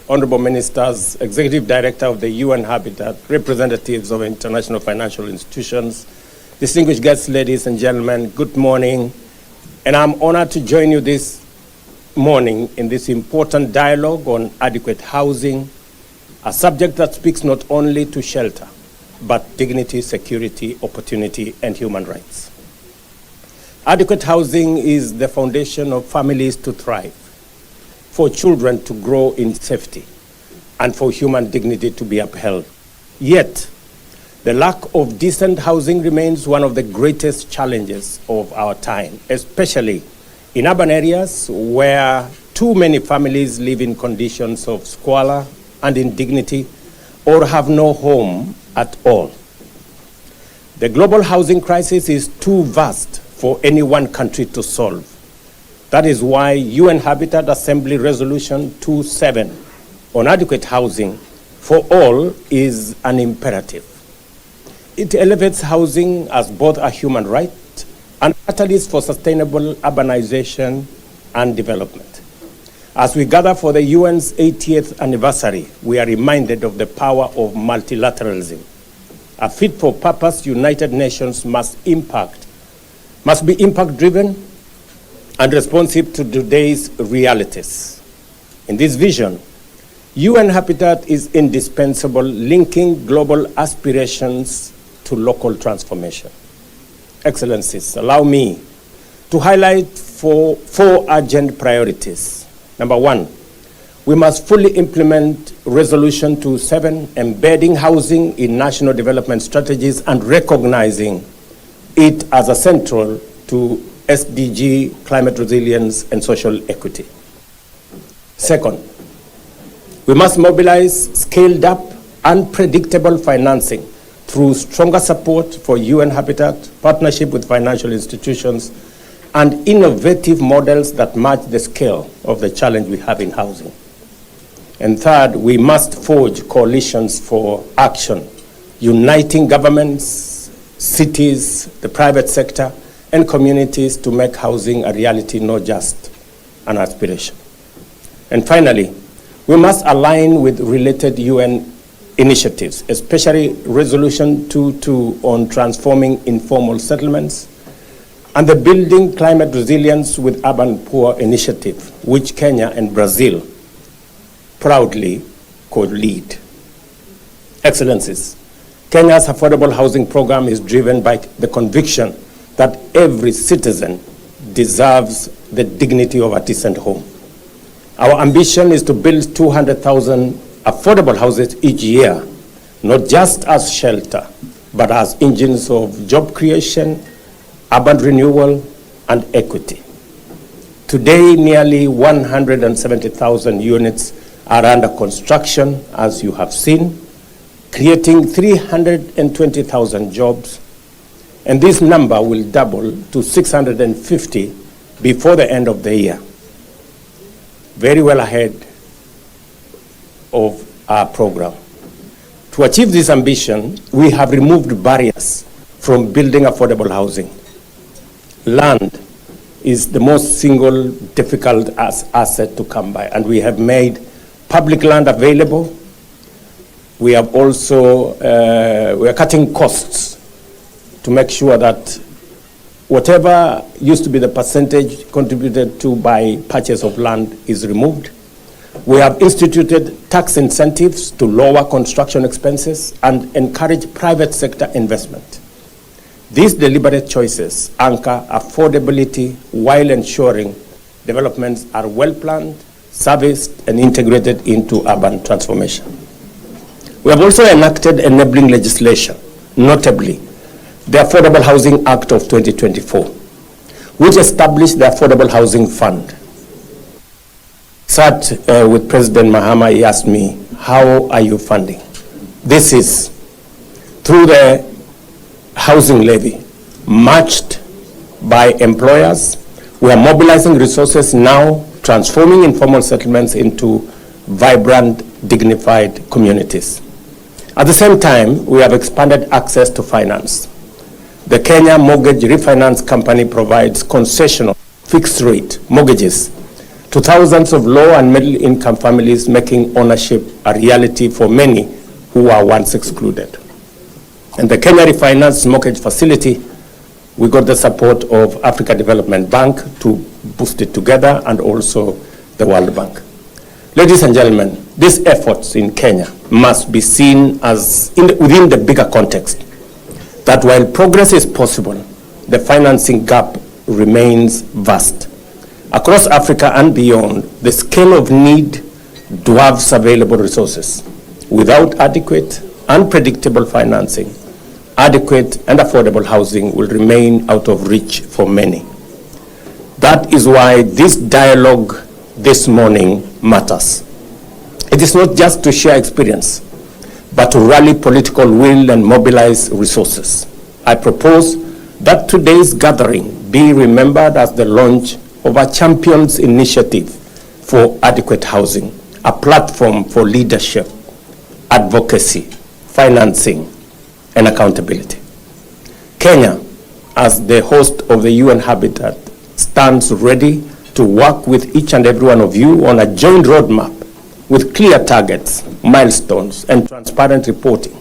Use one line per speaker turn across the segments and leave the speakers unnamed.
honorable ministers, executive director of the UN Habitat, representatives of international financial institutions, distinguished guests, ladies and gentlemen, good morning. And I'm honored to join you this morning in this important dialogue on adequate housing, a subject that speaks not only to shelter, but dignity, security, opportunity, and human rights. Adequate housing is the foundation of families to thrive, for children to grow in safety, and for human dignity to be upheld. Yet, the lack of decent housing remains one of the greatest challenges of our time, especially in urban areas where too many families live in conditions of squalor and indignity or have no home at all. The global housing crisis is too vast for any one country to solve. That is why UN Habitat Assembly Resolution 27 on adequate housing for all is an imperative. It elevates housing as both a human right and a catalyst for sustainable urbanization and development. As we gather for the UN's 80th anniversary, we are reminded of the power of multilateralism. A fit-for-purpose United Nations must be impact-driven and responsive to today's realities. In this vision, UN Habitat is indispensable, linking global aspirations to local transformation. Excellencies, allow me to highlight four urgent priorities. Number one, we must fully implement Resolution 27, embedding housing in national development strategies and recognizing it as a central to SDG, climate resilience, and social equity. Second, we must mobilize scaled up, unpredictable financing through stronger support for UN Habitat, partnership with financial institutions, and innovative models that match the scale of the challenge we have in housing. And third, we must forge coalitions for action, uniting governments, cities, the private sector, and communities to make housing a reality, not just an aspiration. And finally, we must align with related UN initiatives, especially Resolution 22 on transforming informal settlements and the Building Climate Resilience with Urban Poor initiative, which Kenya and Brazil proudly co-lead. Excellencies, Kenya's affordable housing program is driven by the conviction that every citizen deserves the dignity of a decent home. Our ambition is to build 200,000 affordable houses each year, not just as shelter, but as engines of job creation, urban renewal, and equity. Today, nearly 170,000 units are under construction, as you have seen, creating 320,000 jobs, and this number will double to 650 before the end of the year. Very well ahead of our program. To achieve this ambition, we have removed barriers from building affordable housing. Land is the most single difficult asset to come by, and we have made public land available. We have also, we are cutting costs to make sure that whatever used to be the percentage contributed to by purchase of land is removed. We have instituted tax incentives to lower construction expenses and encourage private sector investment. These deliberate choices anchor affordability while ensuring developments are well planned, serviced, and integrated into urban transformation. We have also enacted enabling legislation, notably the Affordable Housing Act of 2024, which established the Affordable Housing Fund. Sat with President Mahama, he asked me, how are you funding? This is through the housing levy, matched by employers. We are mobilizing resources now, transforming informal settlements into vibrant, dignified communities. At the same time, we have expanded access to finance. The Kenya Mortgage Refinance Company provides concessional fixed-rate mortgages to thousands of low and middle income families, making ownership a reality for many who were once excluded. And the Kenya Refinance Mortgage Facility, we got the support of Africa Development Bank to boost it together, and also the World Bank. Ladies and gentlemen, these efforts in Kenya must be seen as within the bigger context that while progress is possible, the financing gap remains vast. Across Africa and beyond, the scale of need dwarfs available resources. Without adequate and predictable financing, adequate and affordable housing will remain out of reach for many. That is why this dialogue this morning matters. It is not just to share experience, but to rally political will and mobilize resources. I propose that today's gathering be remembered as the launch of a Champions Initiative for Adequate Housing, a platform for leadership, advocacy, financing, and accountability. Kenya, as the host of the UN Habitat, stands ready to work with each and every one of you on a joint roadmap with clear targets, milestones, and transparent reporting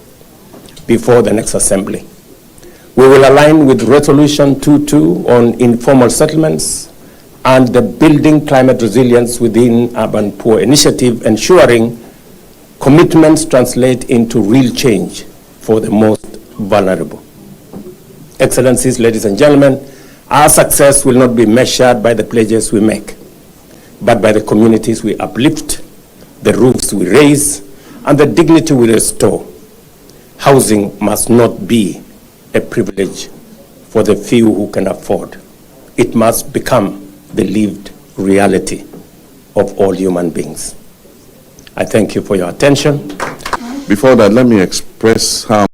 before the next assembly. We will align with Resolution 22 on informal settlements and the Building Climate Resilience within Urban Poor initiative, ensuring commitments translate into real change for the most vulnerable. Excellencies, ladies and gentlemen, our success will not be measured by the pledges we make, but by the communities we uplift, the roofs we raise, and the dignity we restore. Housing must not be a privilege for the few who can afford. It must become the lived reality of all human beings. I thank you for your attention.
Before that, let me express how